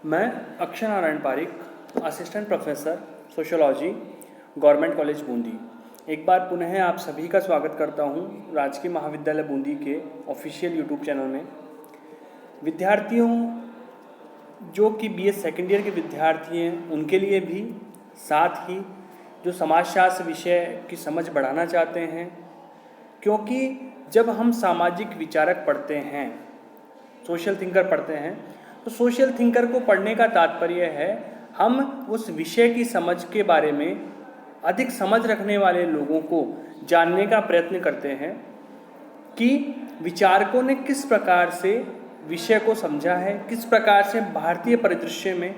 मैं Akshay Narayan Pareek, assistant professor sociology, government college Bundi. एक बार पुनः आप सभी का स्वागत करता हूं राजकीय महाविद्यालय बूंदी के ऑफिशियल यूट्यूब चैनल में। विद्यार्थियों जो कि बीए सेकेंड ईयर के विद्यार्थी हैं उनके लिए भी, साथ ही जो समाजशास्त्र विषय की समझ बढ़ाना चाहते हैं, क्योंकि जब हम सामाजिक विचारक पढ़ते हैं, सोशल थिंकर पढ़ते हैं, तो सोशल थिंकर को पढ़ने का तात्पर्य है हम उस विषय की समझ के बारे में अधिक समझ रखने वाले लोगों को जानने का प्रयत्न करते हैं कि विचारकों ने किस प्रकार से विषय को समझा है, किस प्रकार से भारतीय परिदृश्य में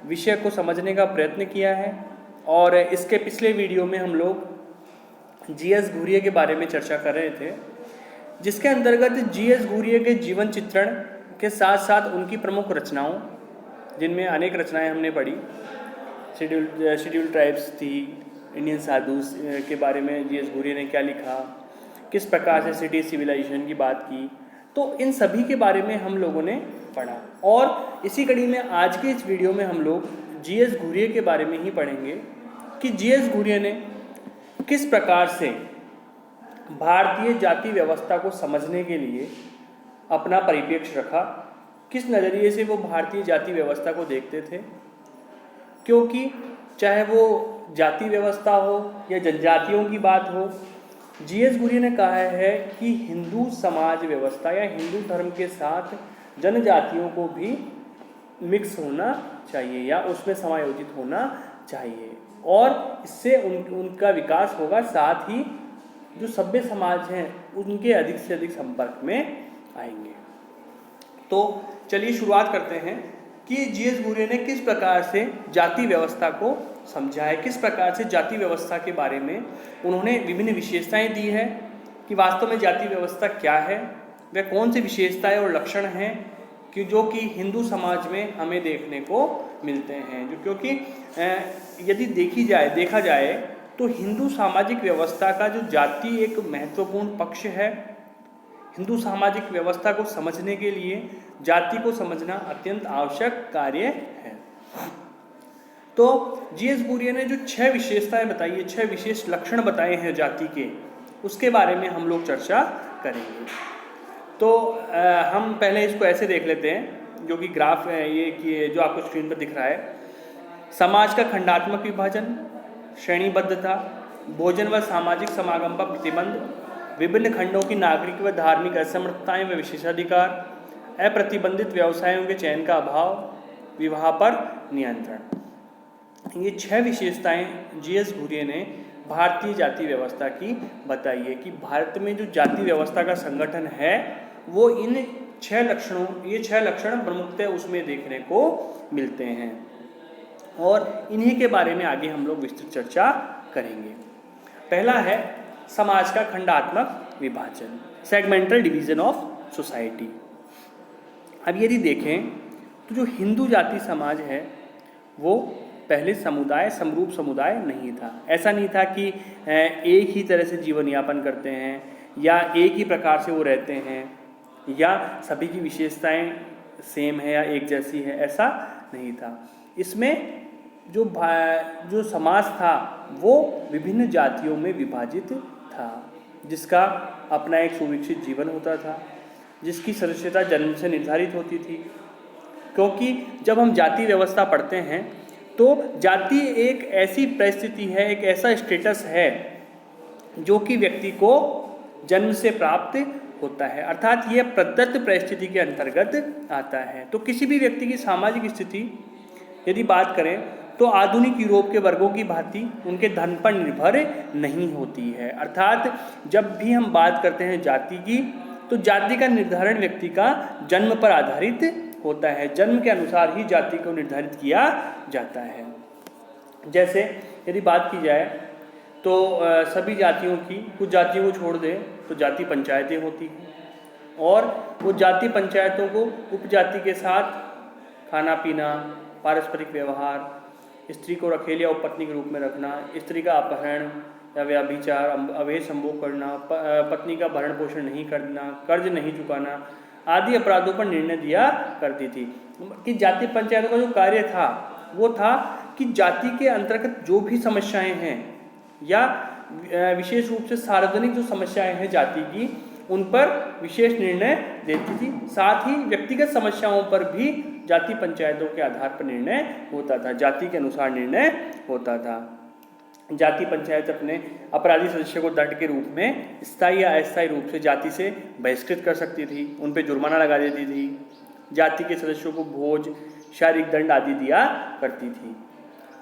विषय को समझने का प्रयत्न किया है। और इसके पिछले वीडियो में हम लोग जीएस घुरिये के बारे में चर्चा कर रहे थे, जिसके अंतर्गत जीएस घुरिये के जीवन चित्रण के साथ साथ उनकी प्रमुख रचनाओं, जिनमें अनेक रचनाएं हमने पढ़ी, शेड्यूल ट्राइब्स थी, इंडियन साधुस के बारे में जीएस घुरिये ने क्या लिखा, किस प्रकार से सिटी सिविलाइजेशन की बात की, तो इन सभी के बारे में हम लोगों ने पढ़ा। और इसी कड़ी में आज के इस वीडियो में हम लोग जीएस घुरिये के बारे में ही पढ़ेंगे कि जीएस घुरिये ने किस प्रकार से भारतीय जाति व्यवस्था को समझने के लिए अपना परिप्रेक्ष्य रखा, किस नज़रिए से वो भारतीय जाति व्यवस्था को देखते थे। क्योंकि चाहे वो जाति व्यवस्था हो या जनजातियों की बात हो, जीएस घुरिये ने कहा है कि हिंदू समाज व्यवस्था या हिंदू धर्म के साथ जनजातियों को भी मिक्स होना चाहिए या उसमें समायोजित होना चाहिए, और इससे उनका विकास होगा, साथ ही जो सभ्य समाज हैं उनके अधिक से अधिक संपर्क में आएंगे। तो चलिए शुरुआत करते हैं कि जीएस घुरिये ने किस प्रकार से जाति व्यवस्था को समझा है, किस प्रकार से जाति व्यवस्था के बारे में उन्होंने विभिन्न विशेषताएं दी है कि वास्तव में जाति व्यवस्था क्या है, वे कौन सी विशेषताएं और लक्षण हैं कि जो कि हिंदू समाज में हमें देखने को मिलते हैं। जो क्योंकि यदि देखा जाए तो हिंदू सामाजिक व्यवस्था का जो जाति एक महत्वपूर्ण पक्ष है, हिंदू सामाजिक व्यवस्था को समझने के लिए जाति को समझना अत्यंत आवश्यक कार्य है। तो जीएस घुरिये ने जो 6 विशेषताएं बताई है, 6 विशेष लक्षण बताए हैं जाति के, उसके बारे में हम लोग चर्चा करेंगे। तो हम पहले इसको ऐसे देख लेते हैं, जो कि ग्राफ है ये कि जो आपको स्क्रीन पर दिख रहा है। समाज का खंडात्मक विभाजन, श्रेणीबद्धता, भोजन व सामाजिक समागम पर प्रतिबंध, विभिन्न खंडों की नागरिक व धार्मिक असमर्थताएं व विशेषाधिकार, अप्रतिबंधित व्यवसायों के चयन का अभाव, विवाह पर नियंत्रण। ये 6 विशेषताएं जीएस घुरिये ने भारतीय जाति व्यवस्था की बताई है कि भारत में जो जाति व्यवस्था का संगठन है वो इन 6 लक्षण प्रमुखतः उसमें देखने को मिलते हैं, और इन्हीं के बारे में आगे हम लोग विस्तृत चर्चा करेंगे। पहला है समाज का खंडात्मक विभाजन, सेगमेंटल डिवीजन ऑफ सोसाइटी। अब यदि देखें तो जो हिंदू जाति समाज है वो पहले समरूप समुदाय नहीं था। ऐसा नहीं था कि एक ही तरह से जीवन यापन करते हैं या एक ही प्रकार से वो रहते हैं या सभी की विशेषताएं सेम है या एक जैसी है, ऐसा नहीं था। इसमें जो समाज था वो विभिन्न जातियों में विभाजित था, जिसका अपना एक सुविकसित जीवन होता था, जिसकी सदस्यता जन्म से निर्धारित होती थी। क्योंकि जब हम जाति व्यवस्था पढ़ते हैं तो जाति एक ऐसी परिस्थिति है, एक ऐसा स्टेटस है जो कि व्यक्ति को जन्म से प्राप्त होता है, अर्थात यह प्रदत्त परिस्थिति के अंतर्गत आता है। तो किसी भी व्यक्ति की सामाजिक स्थिति यदि बात करें तो आधुनिक यूरोप के वर्गों की भांति उनके धन पर निर्भर नहीं होती है। अर्थात जब भी हम बात करते हैं जाति की, तो जाति का निर्धारण व्यक्ति का जन्म पर आधारित होता है, जन्म के अनुसार ही जाति को निर्धारित किया जाता है। जैसे यदि बात की जाए तो सभी जातियों की, कुछ जातियों को छोड़ दें तो जाति पंचायतें होती हैं, और वो जाति पंचायतों को उपजाति के साथ खाना पीना, पारस्परिक व्यवहार, स्त्री को रखेली या उपपत्नी के रूप में रखना, स्त्री का अपहरण या व्यभिचार, अवैध संभोग करना, पत्नी का भरण पोषण नहीं करना, कर्ज नहीं चुकाना, आदि अपराधों पर निर्णय दिया करती थी। कि जाति पंचायतों का जो कार्य था वो था कि जाति के अंतर्गत जो भी समस्याएं हैं या विशेष रूप से सार्वजनिक जो समस्याएं हैं जाति की, उन पर विशेष निर्णय देती थी। साथ ही व्यक्तिगत समस्याओं पर भी जाति पंचायतों के आधार पर निर्णय होता था, जाति के अनुसार निर्णय होता था। जाति पंचायत अपने अपराधी सदस्य को दंड के रूप में स्थायी या अस्थायी रूप से जाति से बहिष्कृत कर सकती थी, उन पर जुर्माना लगा देती थी। जाति के सदस्यों को भोज, शारीरिक दंड आदि दिया करती थी।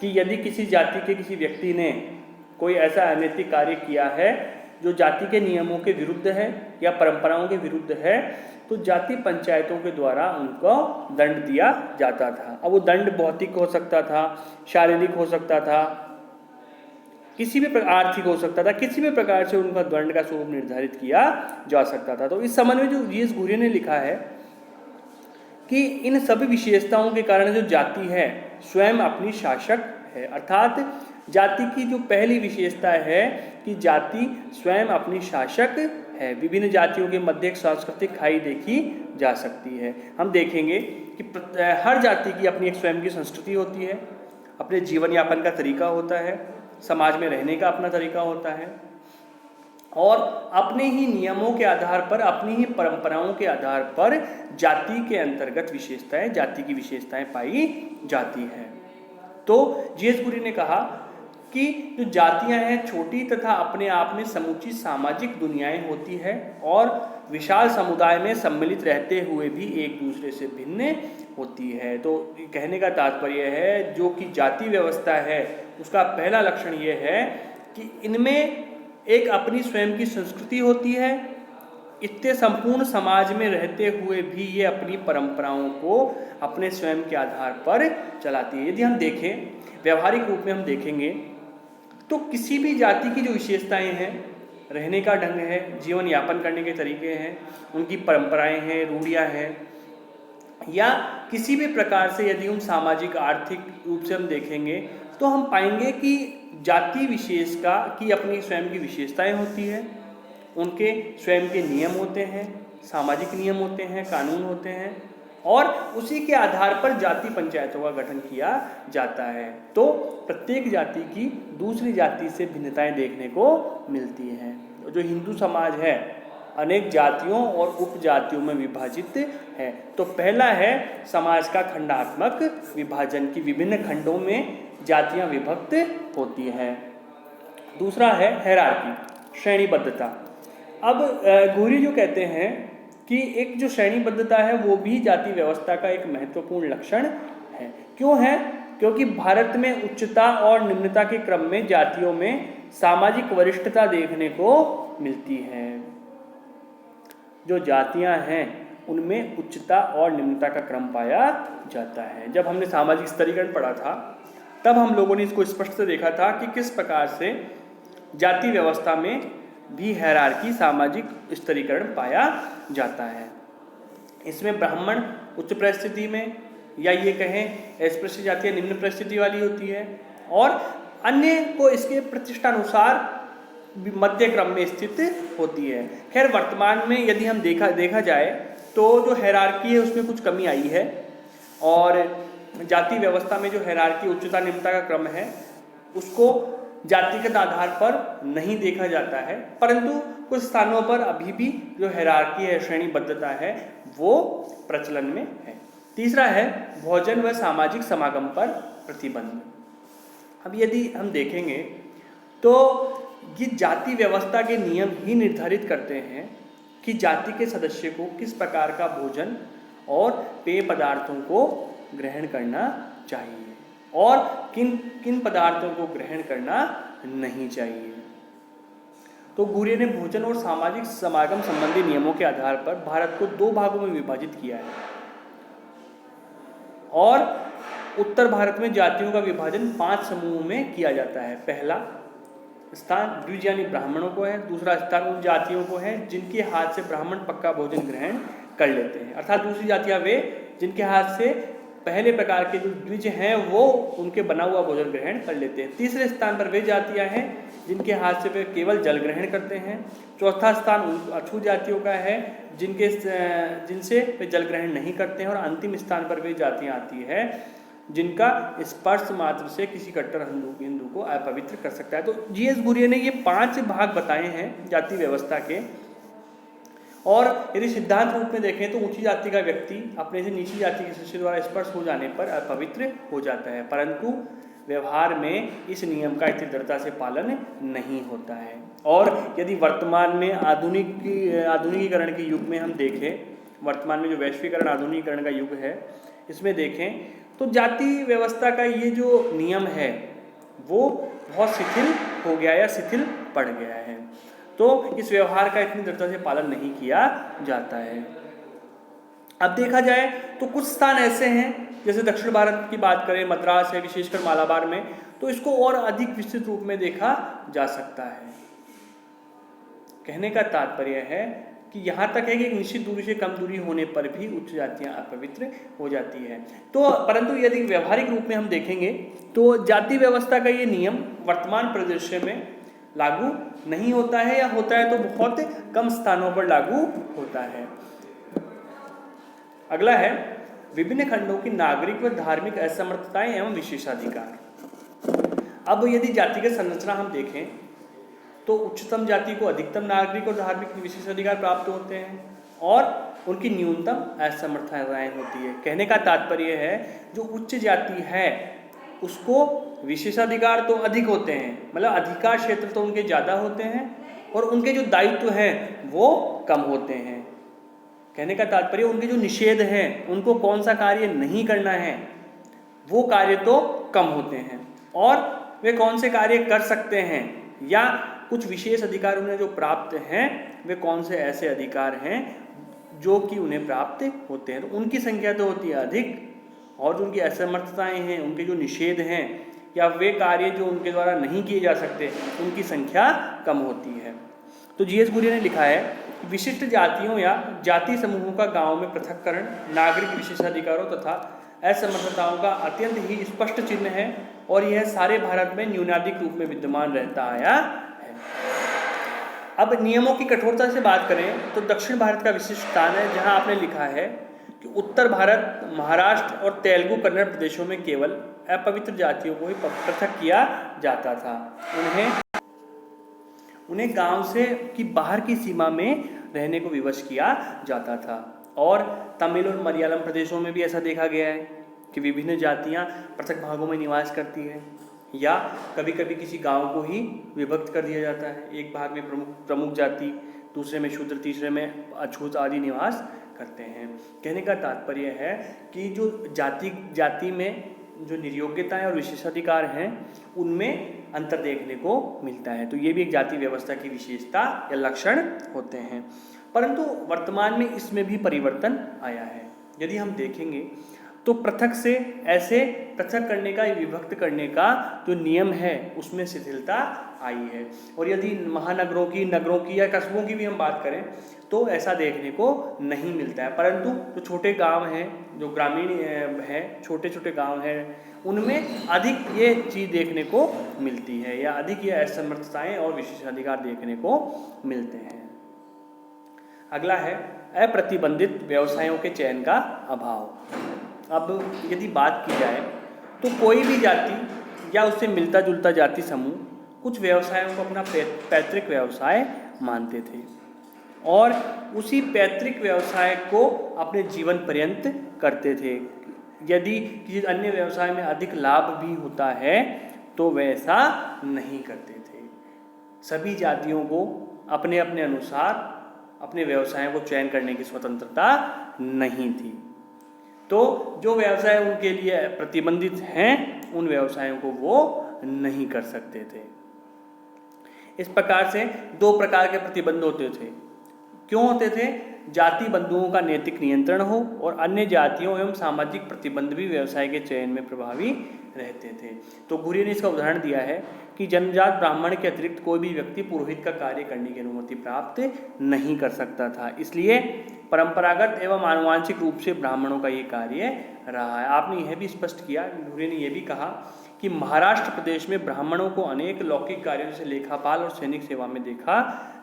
कि यदि किसी जाति के किसी व्यक्ति ने कोई ऐसा अनैतिक कार्य किया है जो जाति के नियमों के विरुद्ध है या परंपराओं के विरुद्ध है, तो जाति पंचायतों के द्वारा उनको दंड दिया जाता था। अब वो दंड भौतिक हो सकता था, शारीरिक हो सकता था, किसी भी आर्थिक हो सकता था, किसी भी प्रकार से उनका दंड का स्वरूप निर्धारित किया जा सकता था। तो इस संबंध में जो जी.एस. घुरिया ने लिखा है कि इन सभी विशेषताओं के कारण जो जाति है स्वयं अपनी शासक है, अर्थात जाति की जो पहली विशेषता है कि जाति स्वयं अपनी शासक है। विभिन्न जातियों के मध्य एक सांस्कृतिक खाई देखी जा सकती है। हम देखेंगे कि हर जाति की अपनी एक स्वयं की संस्कृति होती है, अपने जीवन यापन का तरीका होता है, समाज में रहने का अपना तरीका होता है और अपने ही नियमों के आधार पर, अपनी ही परंपराओं के आधार पर जाति के अंतर्गत विशेषताएं, जाति की विशेषताएं पाई जाती हैं। तो जी.एस. घुरिया ने कहा कि जो जातियां हैं छोटी तथा अपने आप में समूची सामाजिक दुनियाएं होती है और विशाल समुदाय में सम्मिलित रहते हुए भी एक दूसरे से भिन्न होती है। तो कहने का तात्पर्य है जो कि जाति व्यवस्था है उसका पहला लक्षण ये है कि इनमें एक अपनी स्वयं की संस्कृति होती है, इतने संपूर्ण समाज में रहते हुए भी ये अपनी परंपराओं को अपने स्वयं के आधार पर चलाती है। यदि हम देखें, व्यवहारिक रूप में हम देखेंगे तो किसी भी जाति की जो विशेषताएं हैं, रहने का ढंग है, जीवन यापन करने के तरीके हैं, उनकी परंपराएं हैं, रूढ़ियाँ हैं, या किसी भी प्रकार से यदि हम सामाजिक आर्थिक रूप से हम देखेंगे तो हम पाएंगे कि जाति विशेष का की अपनी स्वयं की विशेषताएं होती है, उनके स्वयं के नियम होते हैं, सामाजिक नियम होते हैं, कानून होते हैं और उसी के आधार पर जाति पंचायतों का गठन किया जाता है। तो प्रत्येक जाति की दूसरी जाति से भिन्नताएं देखने को मिलती हैं। जो हिंदू समाज है अनेक जातियों और उपजातियों में विभाजित है। तो पहला है समाज का खंडात्मक विभाजन की विभिन्न खंडों में जातियां विभक्त होती हैं। दूसरा है हायरार्की, श्रेणीबद्धता। अब घुरिया जो कहते हैं कि एक जो श्रेणीबद्धता है वो भी जाति व्यवस्था का एक महत्वपूर्ण लक्षण है। क्यों है? क्योंकि भारत में उच्चता और निम्नता के क्रम में जातियों में सामाजिक वरिष्ठता देखने को मिलती है। जो जातियां हैं उनमें उच्चता और निम्नता का क्रम पाया जाता है। जब हमने सामाजिक स्तरीकरण पढ़ा था तब हम लोगों ने इसको स्पष्ट से देखा था कि किस प्रकार से जाति व्यवस्था में भी हायरार्की, सामाजिक स्तरीकरण पाया जाता है। इसमें ब्राह्मण उच्च परिस्थिति में, या ये कहें अस्पृश्य जातियां निम्न परिस्थिति वाली होती है और अन्य को इसके प्रतिष्ठानुसार मध्य क्रम में स्थित होती है। खैर वर्तमान में यदि हम देखा जाए तो जो हायरार्की है उसमें कुछ कमी आई है और जाति व्यवस्था में जो हायरार्की, उच्चता निम्नता का क्रम है उसको जातिगत आधार पर नहीं देखा जाता है, परंतु कुछ स्थानों पर अभी भी जो हायरार्की है, श्रेणीबद्धता है, वो प्रचलन में है। तीसरा है भोजन व सामाजिक समागम पर प्रतिबंध। अब यदि हम देखेंगे तो ये जाति व्यवस्था के नियम ही निर्धारित करते हैं कि जाति के सदस्य को किस प्रकार का भोजन और पेय पदार्थों को ग्रहण करना चाहिए और किन किन पदार्थों को ग्रहण करना नहीं चाहिए। तो घुरिया ने भोजन और सामाजिक समागम संबंधी नियमों के आधार पर भारत को 2 भागों में विभाजित किया है और उत्तर भारत में जातियों का विभाजन 5 समूहों में किया जाता है। पहला स्थान द्विज यानी ब्राह्मणों को है, दूसरा स्थान उन जातियों को है जिनके हाथ से ब्राह्मण पक्का भोजन ग्रहण कर लेते हैं, अर्थात दूसरी जातियां वे जिनके हाथ से पहले प्रकार के जो द्विज हैं वो उनके बना हुआ भोजन ग्रहण कर लेते हैं। तीसरे स्थान पर वे जातियां हैं जिनके हाथ से वे केवल जल ग्रहण करते हैं। चौथा स्थान उन अछूत जातियों का है जिनसे वे जल ग्रहण नहीं करते हैं। और अंतिम स्थान पर वे जातियां आती है जिनका स्पर्श मात्र से किसी कट्टर हिंदू को अपवित्र कर सकता है। तो जीएस गुरिया ने ये 5 भाग बताए हैं जाति व्यवस्था के। और यदि सिद्धांत रूप में देखें तो ऊंची जाति का व्यक्ति अपने से नीची जाति के शिष्य द्वारा स्पर्श हो जाने पर अपवित्र हो जाता है, परंतु व्यवहार में इस नियम का इतनी दृढ़ता से पालन नहीं होता है। और यदि वर्तमान में आधुनिकीकरण के युग में हम देखें, वर्तमान में जो वैश्वीकरण आधुनिकीकरण का युग है इसमें देखें तो जाति व्यवस्था का ये जो नियम है वो बहुत शिथिल हो गया या शिथिल पड़ गया है। तो इस व्यवहार का इतनी दृढ़ता से पालन नहीं किया जाता है। अब देखा जाए तो कुछ स्थान ऐसे हैं, जैसे दक्षिण भारत की बात करें, मद्रास है, विशेषकर मालाबार में, तो इसको और अधिक विस्तृत रूप में देखा जा सकता है। कहने का तात्पर्य है कि यहाँ तक है कि एक निश्चित दूरी से कम दूरी होने पर भी उच्च जातियाँ अपवित्र हो जाती है। तो परंतु यदि व्यवहारिक रूप में हम देखेंगे तो जाति व्यवस्था का ये नियम वर्तमान परिदृश्य में लागू नहीं होता है, या होता है तो बहुत कम स्थानों पर लागू होता है। अगला है विभिन्न खंडों की नागरिक व धार्मिक असमर्थताएं एवं विशेषाधिकार। अब यदि जातिगत संरचना हम देखें तो उच्चतम जाति को अधिकतम नागरिक और धार्मिक विशेषाधिकार प्राप्त होते हैं और उनकी न्यूनतम असमर्थताएं होती है। कहने का तात्पर्य है जो उच्च जाति है उसको विशेषाधिकार तो अधिक होते हैं, मतलब अधिकार क्षेत्र तो उनके ज़्यादा होते हैं और उनके जो दायित्व हैं वो कम होते हैं। कहने का तात्पर्य उनके जो निषेध हैं, उनको कौन सा कार्य नहीं करना है वो कार्य तो कम होते हैं, और वे कौन से कार्य कर सकते हैं या कुछ विशेष अधिकार उन्हें जो प्राप्त हैं वे कौन से ऐसे अधिकार हैं जो कि उन्हें प्राप्त होते हैं। तो उनकी संख्या तो होती है अधिक, और जो उनकी असमर्थताएं हैं, उनके जो निषेध हैं या वे कार्य जो उनके द्वारा नहीं किए जा सकते उनकी संख्या कम होती है। तो जीएस गुरिया ने लिखा है कि विशिष्ट जातियों या जाति समूहों का गांव में पृथक्करण नागरिक विशेषाधिकारों तथा असमर्थताओं का अत्यंत ही स्पष्ट चिन्ह है और यह सारे भारत में न्यूनाधिक रूप में विद्यमान रहता आया है। अब नियमों की कठोरता से बात करें तो दक्षिण भारत का विशिष्ट स्थान है, जहां आपने लिखा है कि उत्तर भारत, महाराष्ट्र और तेलुगु कन्नड़ प्रदेशों में केवल अपवित्र जातियों को ही पृथक किया जाता था। उन्हें गांव से की बाहर की सीमा में रहने को विवश किया जाता था। और तमिल और मलयालम प्रदेशों में भी ऐसा देखा गया है कि विभिन्न जातियां पृथक भागों में निवास करती है, या कभी कभी किसी गांव को ही विभक्त कर दिया जाता है। एक भाग में प्रमुख जाति, दूसरे में शूद्र, तीसरे में अछूत आदि निवास करते हैं। कहने का तात्पर्य है कि जो जाति में जो निर्योग्यताएं और विशेषाधिकार हैं उनमें अंतर देखने को मिलता है। तो ये भी एक जाति व्यवस्था की विशेषता या लक्षण होते हैं, परंतु वर्तमान में इसमें भी परिवर्तन आया है। यदि हम देखेंगे तो पृथक से ऐसे पृथक करने का, विभक्त करने का जो नियम है उसमें शिथिलता आई है। और यदि महानगरों की, नगरों की या कस्बों की भी हम बात करें तो ऐसा देखने को नहीं मिलता है, परंतु जो छोटे गांव हैं, जो ग्रामीण हैं, छोटे छोटे गांव हैं, उनमें अधिक ये चीज़ देखने को मिलती है, या अधिक ये असमर्थताएं और विशेषाधिकार देखने को मिलते हैं। अगला है अप्रतिबंधित व्यवसायों के चयन का अभाव। अब यदि बात की जाए तो कोई भी जाति या उससे मिलता जुलता जाति समूह कुछ व्यवसायों को अपना पैतृक व्यवसाय मानते थे और उसी पैतृक व्यवसाय को अपने जीवन पर्यंत करते थे। यदि किसी अन्य व्यवसाय में अधिक लाभ भी होता है तो वैसा नहीं करते थे। सभी जातियों को अपने अपने अनुसार अपने व्यवसायों को चयन करने की स्वतंत्रता नहीं थी। तो जो व्यवसाय उनके लिए प्रतिबंधित हैं उन व्यवसायों को वो नहीं कर सकते थे। इस प्रकार से दो प्रकार के प्रतिबंध होते थे। क्यों होते थे? जाति बंधुओं का नैतिक नियंत्रण हो और अन्य जातियों एवं सामाजिक प्रतिबंध भी व्यवसाय के चयन में प्रभावी रहते थे। तो गुरिया ने इसका उदाहरण दिया है कि जन्मजात ब्राह्मण के अतिरिक्त कोई भी व्यक्ति पुरोहित का कार्य करने की अनुमति प्राप्त नहीं कर सकता था, इसलिए परंपरागत एवं आनुवांशिक रूप से ब्राह्मणों का ये कार्य रहा है। आपने यह भी स्पष्ट किया, घुरिये ने यह भी कहा कि महाराष्ट्र प्रदेश में ब्राह्मणों को अनेक लौकिक कार्यों जैसे लेखापाल और सैनिक सेवा में देखा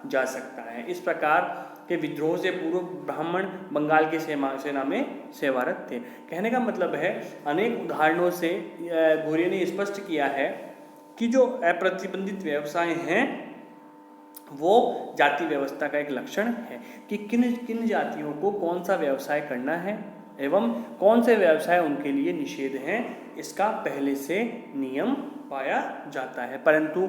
जा सकता है। इस प्रकार के विद्रोह से पूर्व ब्राह्मण बंगाल की सेना में सेवारत थे। कहने का मतलब है, अनेक उदाहरणों से घुरिये ने स्पष्ट किया है कि जो अप्रतिबंधित व्यवसाय हैं वो जाति व्यवस्था का एक लक्षण है कि किन किन जातियों को कौन सा व्यवसाय करना है एवं कौन से व्यवसाय उनके लिए निषेध हैं, इसका पहले से नियम पाया जाता है। परंतु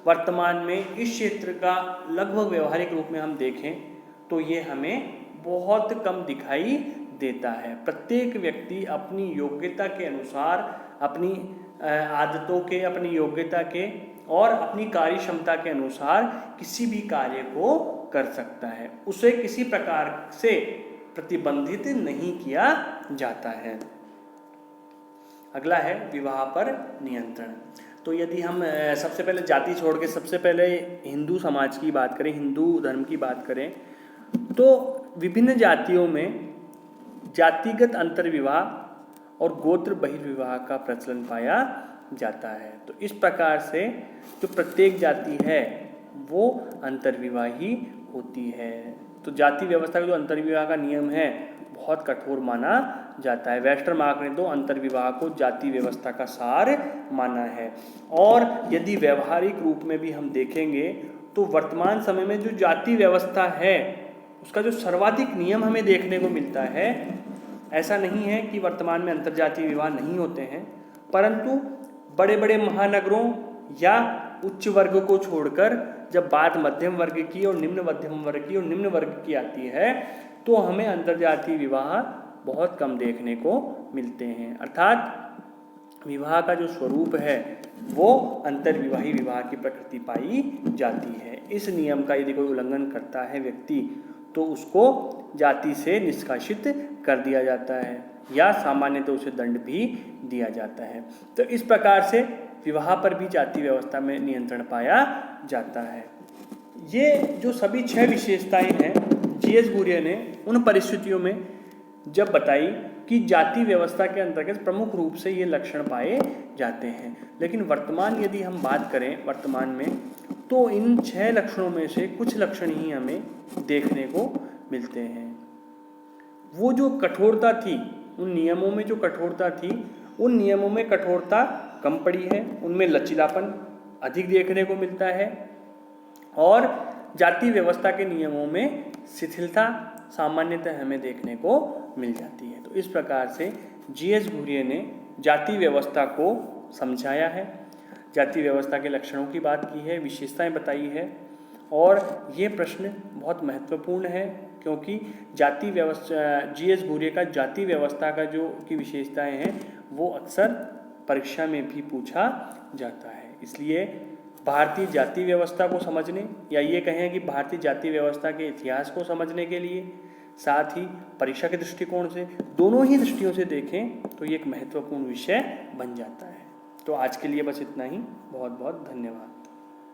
वर्तमान में इस क्षेत्र का लगभग व्यवहारिक रूप में हम देखें तो ये हमें बहुत कम दिखाई देता है। प्रत्येक व्यक्ति अपनी योग्यता के अनुसार, अपनी आदतों के, अपनी योग्यता के और अपनी कार्य क्षमता के अनुसार किसी भी कार्य को कर सकता है, उसे किसी प्रकार से प्रतिबंधित नहीं किया जाता है। अगला है विवाह पर नियंत्रण। तो यदि हम सबसे पहले जाति छोड़ के सबसे पहले हिंदू समाज की बात करें, हिंदू धर्म की बात करें, तो विभिन्न जातियों में जातिगत अंतर्विवाह और गोत्र बहिर्विवाह का प्रचलन पाया जाता है। तो इस प्रकार से जो प्रत्येक जाति है वो अंतर्विवाही होती है। तो जाति व्यवस्था का जो अंतर्विवाह का नियम है बहुत कठोर माना जाता है। वेस्टरमार्क ने तो अंतर्विवाह को जाति व्यवस्था का सार माना है। और यदि व्यवहारिक रूप में भी हम देखेंगे तो वर्तमान समय में जो जाति व्यवस्था है उसका जो सर्वाधिक नियम हमें देखने को मिलता है, ऐसा नहीं है कि वर्तमान में अंतर्जातीय विवाह नहीं होते हैं, परंतु बड़े बड़े महानगरों या उच्च वर्ग को छोड़कर जब बात मध्यम वर्ग की और निम्न मध्यम वर्ग की और निम्न वर्ग की आती है तो हमें अंतर्जातीय विवाह बहुत कम देखने को मिलते हैं। अर्थात विवाह का जो स्वरूप है वो अंतर्विवाही विवाह की प्रकृति पाई जाती है। इस नियम का यदि कोई उल्लंघन करता है व्यक्ति तो उसको जाति से निष्कासित कर दिया जाता है या सामान्यतः उसे दंड भी दिया जाता है। तो इस प्रकार से विवाह पर भी जाति व्यवस्था में नियंत्रण पाया जाता है। ये जो सभी 6 विशेषताएं हैं जी.एस. घुरिये ने उन परिस्थितियों में जब बताई कि जाति व्यवस्था के अंतर्गत प्रमुख रूप से ये लक्षण पाए जाते हैं। लेकिन वर्तमान यदि हम बात करें वर्तमान में, तो इन 6 लक्षणों में से कुछ लक्षण ही हमें देखने को मिलते हैं। वो जो कठोरता थी, उन नियमों में जो कठोरता थी, उन नियमों में कठोरता कम पड़ी है, उनमें लचीलापन अधिक देखने को मिलता है और जाति व्यवस्था के नियमों में शिथिलता सामान्यतः हमें देखने को मिल जाती है। तो इस प्रकार से जी.एस. घुरिये ने जाति व्यवस्था को समझाया है, जाति व्यवस्था के लक्षणों की बात की है, विशेषताएं बताई है। और ये प्रश्न बहुत महत्वपूर्ण है क्योंकि जाति व्यवस्था, जी.एस. घुरिये का जाति व्यवस्था का जो की विशेषताएं हैं वो अक्सर परीक्षा में भी पूछा जाता है। इसलिए भारतीय जाति व्यवस्था को समझने या ये कहें कि भारतीय जाति व्यवस्था के इतिहास को समझने के लिए, साथ ही परीक्षा के दृष्टिकोण से, दोनों ही दृष्टियों से देखें तो ये एक महत्वपूर्ण विषय बन जाता है। तो आज के लिए बस इतना ही। बहुत बहुत धन्यवाद।